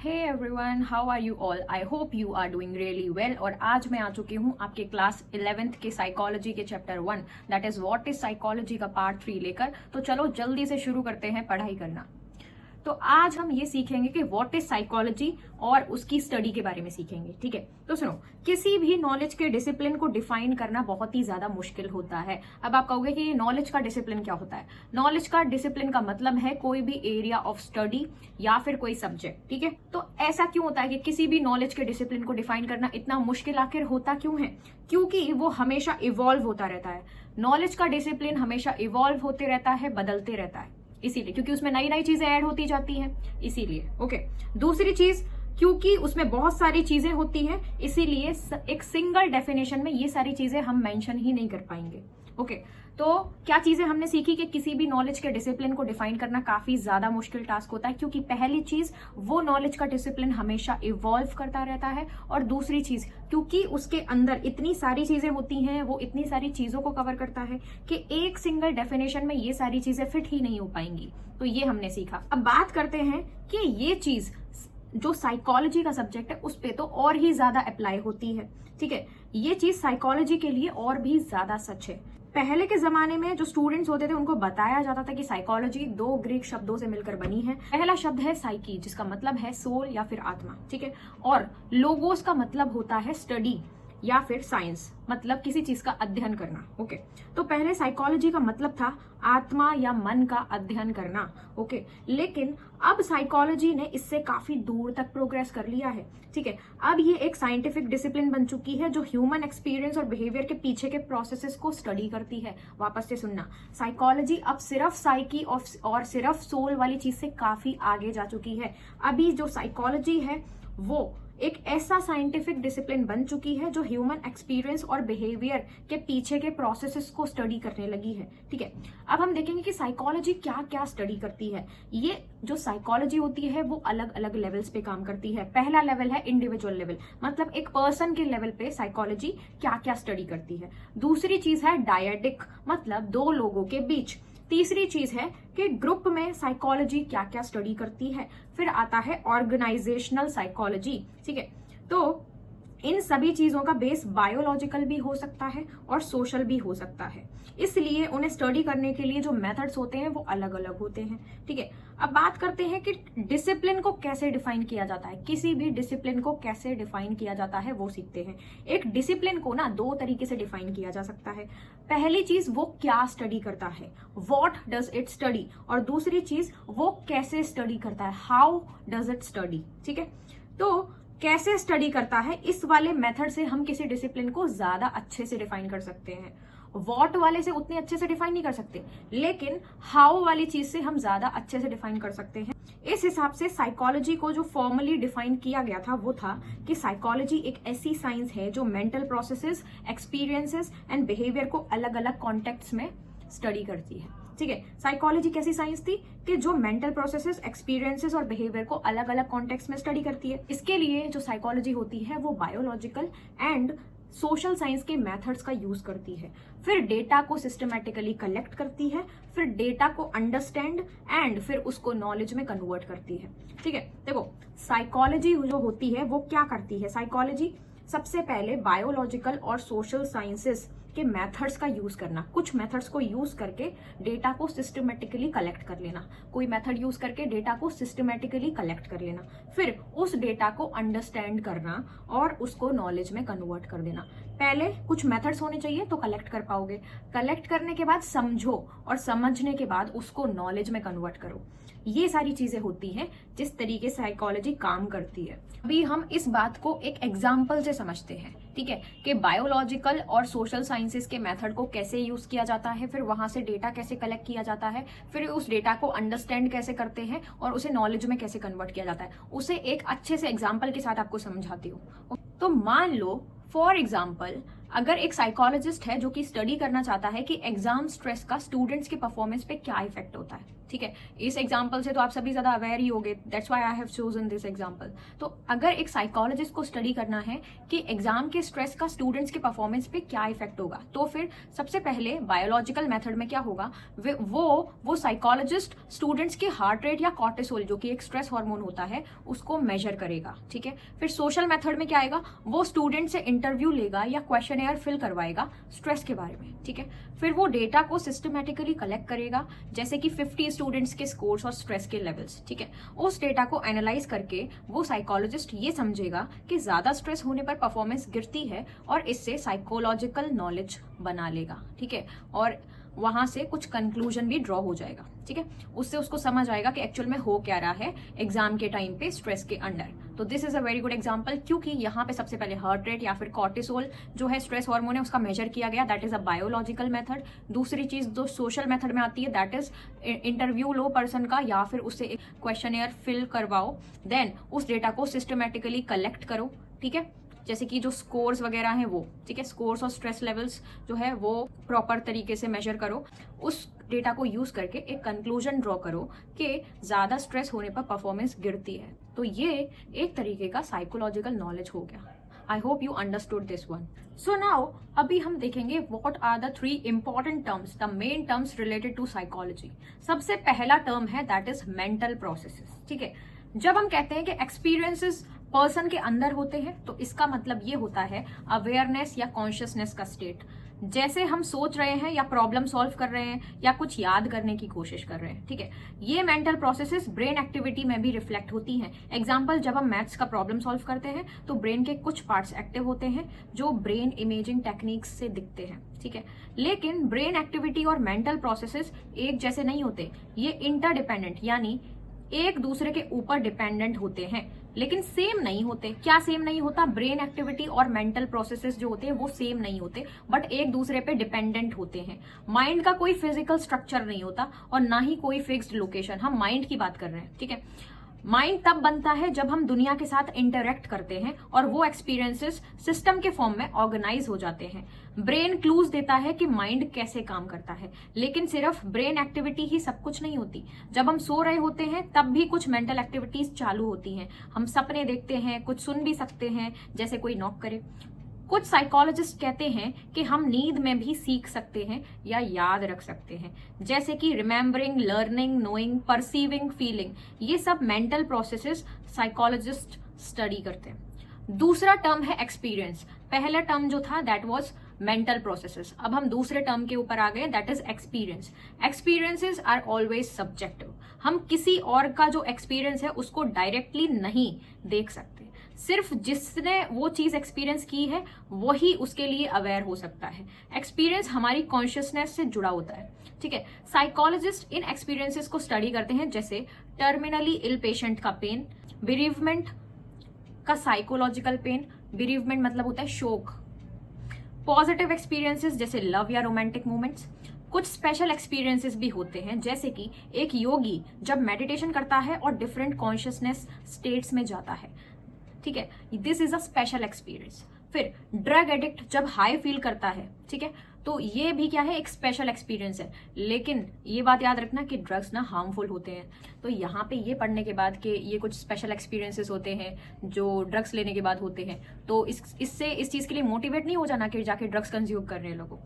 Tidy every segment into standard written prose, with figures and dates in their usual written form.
Hey everyone, how are you all? I hope you are doing really well. और आज मैं आ चुकी हूँ आपके क्लास 11th के साइकोलॉजी के chapter 1 that is what is psychology का पार्ट 3 लेकर। तो चलो जल्दी से शुरू करते हैं पढ़ाई करना। तो आज हम ये सीखेंगे कि व्हाट इज साइकोलॉजी और उसकी स्टडी के बारे में सीखेंगे। ठीक है, तो सुनो, किसी भी नॉलेज के डिसिप्लिन को डिफाइन करना बहुत ही ज्यादा मुश्किल होता है। अब आप कहोगे कि नॉलेज का डिसिप्लिन क्या होता है? नॉलेज का डिसिप्लिन का मतलब है कोई भी एरिया ऑफ स्टडी या फिर कोई सब्जेक्ट। ठीक है, तो ऐसा क्यों होता है कि किसी भी नॉलेज के डिसिप्लिन को डिफाइन करना इतना मुश्किल आखिर होता क्यों है? क्योंकि वो हमेशा इवॉल्व होता रहता है। नॉलेज का डिसिप्लिन हमेशा इवॉल्व होते रहता है, बदलते रहता है, इसीलिए क्योंकि उसमें नई नई चीजें ऐड होती जाती हैं, इसीलिए। ओके, दूसरी चीज, क्योंकि उसमें बहुत सारी चीजें होती हैं, इसीलिए एक सिंगल डेफिनेशन में ये सारी चीजें हम मेंशन ही नहीं कर पाएंगे। ओके, तो क्या चीजें हमने सीखी कि किसी भी नॉलेज के डिसिप्लिन को डिफाइन करना काफी ज्यादा मुश्किल टास्क होता है, क्योंकि पहली चीज वो नॉलेज का डिसिप्लिन हमेशा इवॉल्व करता रहता है, और दूसरी चीज क्योंकि उसके अंदर इतनी सारी चीजें होती हैं, वो इतनी सारी चीजों को कवर करता है कि एक सिंगल डेफिनेशन में ये सारी चीजें फिट ही नहीं हो पाएंगी। तो ये हमने सीखा। अब बात करते हैं कि ये चीज जो साइकोलॉजी का सब्जेक्ट है उस पे तो और ही ज्यादा अप्लाई होती है। ठीक है, ये चीज साइकोलॉजी के लिए और भी ज्यादा सच है। पहले के जमाने में जो स्टूडेंट्स होते थे उनको बताया जाता था कि साइकोलॉजी 2 ग्रीक शब्दों से मिलकर बनी है। पहला शब्द है साइकी, जिसका मतलब है सोल या फिर आत्मा। ठीक है, और लोगोस का मतलब होता है स्टडी या फिर साइंस, मतलब किसी चीज का अध्ययन करना। ओके, तो पहले साइकोलॉजी का मतलब था आत्मा या मन का अध्ययन करना। ओके, लेकिन अब साइकोलॉजी ने इससे काफी दूर तक प्रोग्रेस कर लिया है। ठीक है, अब ये एक साइंटिफिक डिसिप्लिन बन चुकी है जो ह्यूमन एक्सपीरियंस और बिहेवियर के पीछे के प्रोसेसेस को स्टडी करती है। वापस से सुनना, साइकोलॉजी अब सिर्फ साइकी और सिर्फ सोल वाली चीज से काफी आगे जा चुकी है। अभी जो साइकोलॉजी है वो एक ऐसा साइंटिफिक डिसिप्लिन बन चुकी है जो ह्यूमन एक्सपीरियंस और बिहेवियर के पीछे के प्रोसेसेस को स्टडी करने लगी है। ठीक है, अब हम देखेंगे कि साइकोलॉजी क्या क्या स्टडी करती है। ये जो साइकोलॉजी होती है वो अलग अलग लेवल्स पे काम करती है। पहला लेवल है इंडिविजुअल लेवल, मतलब एक पर्सन के लेवल पे साइकोलॉजी क्या क्या स्टडी करती है। दूसरी चीज है डायडिक, मतलब 2 लोगों के बीच। तीसरी चीज है कि ग्रुप में साइकोलॉजी क्या क्या स्टडी करती है। फिर आता है ऑर्गेनाइजेशनल साइकोलॉजी। ठीक है, तो इन सभी चीजों का बेस बायोलॉजिकल भी हो सकता है और सोशल भी हो सकता है, इसलिए उन्हें स्टडी करने के लिए जो मेथड्स होते हैं वो अलग अलग होते हैं। ठीक है, अब बात करते हैं कि डिसिप्लिन को कैसे डिफाइन किया जाता है। किसी भी डिसिप्लिन को कैसे डिफाइन किया जाता है वो सीखते हैं। एक डिसिप्लिन को ना 2 तरीके से डिफाइन किया जा सकता है। पहली चीज वो क्या स्टडी करता है, व्हाट डज इट स्टडी, और दूसरी चीज वो कैसे स्टडी करता है, हाउ डज इट स्टडी। ठीक है, तो कैसे स्टडी करता है इस वाले मेथड से हम किसी डिसिप्लिन को ज्यादा अच्छे से डिफाइन कर सकते हैं। व्हाट वाले से उतने अच्छे से डिफाइन नहीं कर सकते, लेकिन हाउ वाली चीज से हम ज्यादा अच्छे से डिफाइन कर सकते हैं। इस हिसाब से साइकोलॉजी को जो फॉर्मली डिफाइन किया गया था वो था कि साइकोलॉजी एक ऐसी साइंस है जो mental processes, experiences and behaviour को अलग अलग कॉन्टेक्ट्स में स्टडी करती है। ठीक है, साइकोलॉजी कैसी साइंस थी कि जो मेंटल प्रोसेसेस, एक्सपीरियंसेस और बिहेवियर को अलग अलग कॉन्टेक्स्ट में स्टडी करती है। इसके लिए जो साइकोलॉजी होती है वो बायोलॉजिकल एंड सोशल साइंस के मेथड्स का यूज करती है। फिर डेटा को सिस्टमैटिकली कलेक्ट करती है, फिर डेटा को अंडरस्टैंड एंड फिर उसको नॉलेज में कन्वर्ट करती है। ठीक है, देखो साइकोलॉजी जो होती है वो क्या करती है। साइकोलॉजी सबसे पहले बायोलॉजिकल और सोशल साइंसेस के मेथड्स का यूज करना, कुछ मेथड्स को यूज करके डेटा को सिस्टमैटिकली कलेक्ट कर लेना, कोई मेथड यूज करके डेटा को सिस्टमैटिकली कलेक्ट कर लेना, फिर उस डेटा को अंडरस्टैंड करना और उसको नॉलेज में कन्वर्ट कर देना। पहले कुछ मेथड्स होने चाहिए तो कलेक्ट कर पाओगे, कलेक्ट करने के बाद समझो और समझने के बाद उसको नॉलेज में कन्वर्ट करो। ये सारी चीजें होती हैं जिस तरीके से साइकोलॉजी काम करती है। अभी हम इस बात को एक एग्जाम्पल से समझते हैं। ठीक है, कि बायोलॉजिकल और सोशल साइंसेस के मेथड को कैसे यूज किया जाता है, फिर वहां से डेटा कैसे कलेक्ट किया जाता है, फिर उस डेटा को अंडरस्टैंड कैसे करते हैं और उसे नॉलेज में कैसे कन्वर्ट किया जाता है, उसे एक अच्छे से एग्जाम्पल के साथ आपको समझाती हूँ। तो मान लो फॉर एग्जाम्पल अगर एक साइकोलॉजिस्ट है जो कि स्टडी करना चाहता है कि एग्जाम स्ट्रेस का स्टूडेंट्स के परफॉर्मेंस पे क्या इफेक्ट होता है, ठीक है, इस एग्जाम्पल से तो आप सभी ज्यादा अवेयर ही होगे, that's why I have chosen this example. तो अगर एक साइकोलॉजिस्ट को स्टडी करना है कि एग्जाम के स्ट्रेस का स्टूडेंट्स के परफॉर्मेंस पे क्या इफेक्ट होगा, तो फिर सबसे पहले बायोलॉजिकल मेथड में क्या होगा, वो साइकोलॉजिस्ट स्टूडेंट्स के हार्ट रेट या कॉर्टिसोल जो कि एक स्ट्रेस हार्मोन होता है उसको मेजर करेगा, ठीक है। फिर सोशल मेथड में क्या आएगा, वो स्टूडेंट से इंटरव्यू लेगा या क्वेश्चनेयर फिल करवाएगा स्ट्रेस के बारे में, ठीक है। फिर वो डेटा को सिस्टमेटिकली कलेक्ट करेगा, जैसे कि 50 स्टूडेंट्स के स्कोर्स और स्ट्रेस के लेवल्स, ठीक है। उस डेटा को एनालाइज करके वो साइकोलॉजिस्ट ये समझेगा कि ज्यादा स्ट्रेस होने पर परफॉर्मेंस गिरती है और इससे साइकोलॉजिकल नॉलेज बना लेगा, ठीक है, और वहां से कुछ कंक्लूजन भी ड्रॉ हो जाएगा, ठीक है। उससे उसको समझ आएगा कि एक्चुअल में हो क्या रहा है एग्जाम के टाइम पे स्ट्रेस के अंडर। तो this is a very good example, क्योंकि यहाँ पे सबसे पहले हार्ट रेट या फिर कॉर्टिसोल जो है स्ट्रेस हार्मोन है उसका मेजर किया गया, that is a biological method. दूसरी चीज जो सोशल मेथड में आती है that is interview low person का या फिर उससे क्वेश्चनेयर फिल करवाओ, देन उस डेटा को सिस्टमेटिकली कलेक्ट करो, ठीक है, जैसे कि जो स्कोर्स वगैरह हैं वो, ठीक है, स्कोर्स और स्ट्रेस लेवल्स जो है वो प्रॉपर तरीके से मेजर करो। उस डेटा को यूज करके एक कंक्लूजन ड्रॉ करो कि ज्यादा स्ट्रेस होने पर परफॉर्मेंस गिरती है। तो ये एक तरीके का साइकोलॉजिकल नॉलेज हो गया। I hope you understood this one. So now अभी हम देखेंगे what are the 3 important terms, the main terms related to psychology. सबसे पहला टर्म है दैट इज मेंटल प्रोसेसेस, ठीक है। जब हम कहते हैं कि एक्सपीरियंसेस पर्सन के अंदर होते हैं तो इसका मतलब ये होता है अवेयरनेस या कॉन्शियसनेस का स्टेट। जैसे हम सोच रहे हैं या प्रॉब्लम सॉल्व कर रहे हैं या कुछ याद करने की कोशिश कर रहे हैं, ठीक है, ये मेंटल प्रोसेसेस ब्रेन एक्टिविटी में भी रिफ्लेक्ट होती हैं। एग्जांपल, जब हम मैथ्स का प्रॉब्लम सॉल्व करते हैं तो ब्रेन के कुछ पार्ट्स एक्टिव होते हैं जो ब्रेन इमेजिंग टेक्निक्स से दिखते हैं, ठीक है। लेकिन ब्रेन एक्टिविटी और मेंटल प्रोसेसेस एक जैसे नहीं होते, ये इंटरडिपेंडेंट यानी एक दूसरे के ऊपर डिपेंडेंट होते हैं, लेकिन सेम नहीं होते। क्या सेम नहीं होता? ब्रेन एक्टिविटी और मेंटल प्रोसेसेस जो होते हैं वो सेम नहीं होते, बट एक दूसरे पे डिपेंडेंट होते हैं। माइंड का कोई फिजिकल स्ट्रक्चर नहीं होता और ना ही कोई फिक्स्ड लोकेशन। हम माइंड की बात कर रहे हैं, ठीक है। माइंड तब बनता है जब हम दुनिया के साथ इंटरेक्ट करते हैं और वो एक्सपीरियंसेस सिस्टम के फॉर्म में ऑर्गेनाइज हो जाते हैं। ब्रेन क्लूज देता है कि माइंड कैसे काम करता है, लेकिन सिर्फ ब्रेन एक्टिविटी ही सब कुछ नहीं होती। जब हम सो रहे होते हैं तब भी कुछ मेंटल एक्टिविटीज चालू होती हैं। हम सपने देखते हैं, कुछ सुन भी सकते हैं, जैसे कोई नॉक करे। कुछ साइकोलॉजिस्ट कहते हैं कि हम नींद में भी सीख सकते हैं या याद रख सकते हैं, जैसे कि remembering, learning, knowing, perceiving, feeling. ये सब मेंटल प्रोसेसेस साइकोलॉजिस्ट स्टडी करते हैं। दूसरा टर्म है एक्सपीरियंस। पहला टर्म जो था दैट वाज मेंटल प्रोसेसेस। अब हम दूसरे टर्म के ऊपर आ गए, that is experience. Experiences are always subjective. हम किसी और का जो एक्सपीरियंस है उसको डायरेक्टली नहीं देख सकते। सिर्फ जिसने वो चीज एक्सपीरियंस की है वही उसके लिए अवेयर हो सकता है। एक्सपीरियंस हमारी कॉन्शियसनेस से जुड़ा होता है, ठीक है। साइकोलॉजिस्ट इन एक्सपीरियंसेस को स्टडी करते हैं, जैसे टर्मिनली इल पेशेंट का पेन, बिरीवमेंट का साइकोलॉजिकल पेन। बिरीवमेंट मतलब होता है शोक। पॉजिटिव एक्सपीरियंसेस जैसे लव या रोमांटिक मोमेंट्स। कुछ स्पेशल एक्सपीरियंसेस भी होते हैं, जैसे कि एक योगी जब मेडिटेशन करता है और डिफरेंट कॉन्शियसनेस स्टेट्स में जाता है, ठीक है, this is a special experience. फिर ड्रग एडिक्ट जब हाई फील करता है, ठीक है, तो ये भी क्या है, एक स्पेशल एक्सपीरियंस है। लेकिन ये बात याद रखना कि ड्रग्स ना हार्मफुल होते हैं। तो यहाँ पे ये पढ़ने के बाद कि ये कुछ स्पेशल एक्सपीरियंसेस होते हैं जो ड्रग्स लेने के बाद होते हैं, तो इससे इस चीज के लिए मोटिवेट नहीं हो जाना कि जाके ड्रग्स कंज्यूम कर रहे हैं लोगों।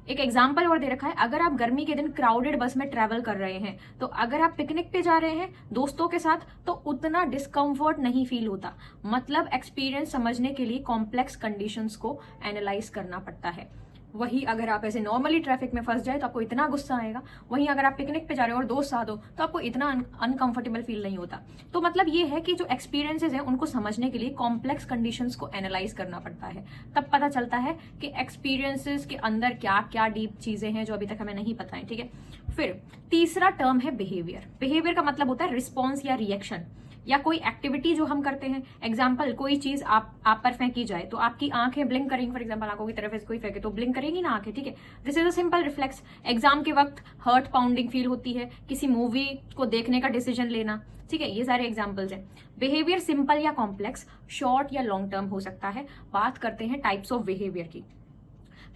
एक एग्जाम्पल और दे रखा है, अगर आप गर्मी के दिन क्राउडेड बस में ट्रैवल कर रहे हैं, तो अगर आप पिकनिक पे जा रहे हैं दोस्तों के साथ तो उतना डिस्कम्फर्ट नहीं फील होता। मतलब एक्सपीरियंस समझने के लिए कॉम्प्लेक्स कंडीशंस को एनालाइज करना पड़ता है। वही अगर आप ऐसे नॉर्मली ट्रैफिक में फंस जाए तो आपको इतना गुस्सा आएगा, वहीं अगर आप पिकनिक पे जा रहे हो और दोस्त साथ हो तो आपको इतना अनकंफर्टेबल फील नहीं होता। तो मतलब ये है कि जो एक्सपीरियंसेस हैं उनको समझने के लिए कॉम्प्लेक्स कंडीशंस को एनालाइज करना पड़ता है, तब पता चलता है कि एक्सपीरियंसेस के अंदर क्या क्या डीप चीजें हैं जो अभी तक हमें नहीं पता है, ठीक है। फिर तीसरा टर्म है बिहेवियर। बिहेवियर का मतलब होता है रिस्पॉन्स या रिएक्शन, या कोई एक्टिविटी जो हम करते हैं। एग्जाम्पल, कोई चीज आप पर फेंकी जाए तो आपकी आंखें ब्लिंक करेंगी। फॉर एग्जाम्पल, आंखों की तरफ ऐसे कोई फेंके तो ब्लिंक करेगी ना आंखें, ठीक है। This is a simple reflex. Exam के वक्त हार्ट पाउंडिंग फील होती है, किसी मूवी को देखने का डिसीजन लेना, ठीक है। ये सारे एग्जाम्पल्स हैं। बिहेवियर सिंपल या कॉम्प्लेक्स, शॉर्ट या लॉन्ग टर्म हो सकता है। बात करते हैं टाइप्स ऑफ बिहेवियर की।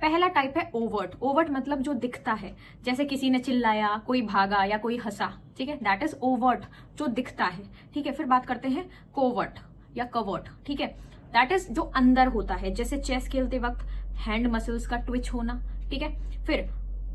पहला टाइप है ओवर्ट। ओवर्ट मतलब जो दिखता है, जैसे किसी ने चिल्लाया, कोई भागा या कोई हंसा, ठीक है, दैट इज ओवर्ट, जो दिखता है, ठीक है। फिर बात करते हैं कोवर्ट या कवर्ट, ठीक है, दैट इज जो अंदर होता है, जैसे चेस खेलते वक्त हैंड मसल्स का ट्विच होना, ठीक है। फिर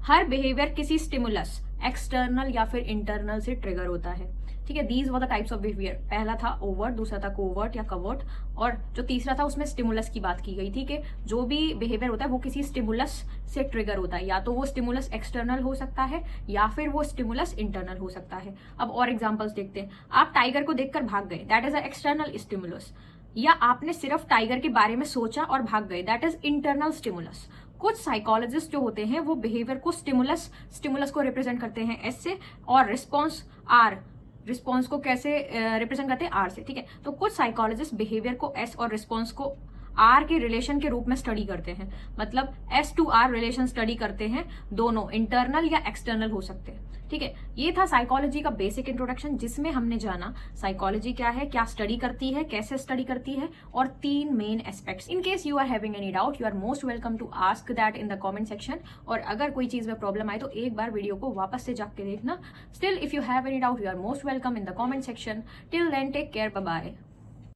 हर बिहेवियर किसी स्टिमुलस एक्सटर्नल या फिर इंटरनल से ट्रिगर होता है, ठीक है। These were the types of behaviour. पहला था ओवर्ट, दूसरा था कोवर्ट या कवर्ट, और जो तीसरा था उसमें स्टिमुलस की बात की गई थी कि जो भी बिहेवियर होता है वो किसी स्टिमुलस से ट्रिगर होता है, या तो वो स्टिमुलस एक्सटर्नल हो सकता है या फिर वो स्टिमुलस इंटरनल हो सकता है। अब और एग्जाम्पल्स देखते हैं। आप टाइगर को देखकर भाग गए, that is a external stimulus, या आपने सिर्फ टाइगर के बारे में सोचा और भाग गए, दैट इज इंटरनल स्टिमुलस। कुछ साइकोलॉजिस्ट जो होते हैं वो बिहेवियर को स्टिमुलस को रिप्रेजेंट करते हैं एस से, और रिस्पॉन्स को कैसे रिप्रेजेंट करते हैं आर से, ठीक है। तो कुछ साइकोलॉजिस्ट बिहेवियर को एस और रिस्पॉन्स को आर के रिलेशन के रूप में स्टडी करते हैं, मतलब S to R relation study करते हैं, दोनों इंटरनल या एक्सटर्नल हो सकते हैं, ठीक है। ये था साइकोलॉजी का बेसिक इंट्रोडक्शन, जिसमें हमने जाना साइकोलॉजी क्या है, क्या स्टडी करती है, कैसे स्टडी करती है, और 3 main aspects. In case you are having any doubt, you are most welcome to ask that in the comment section. और अगर कोई चीज में प्रॉब्लम आए तो एक बार वीडियो को वापस से जाके देखना। Still if you have any doubt, you are most welcome in the comment section. Till then take care, bye bye.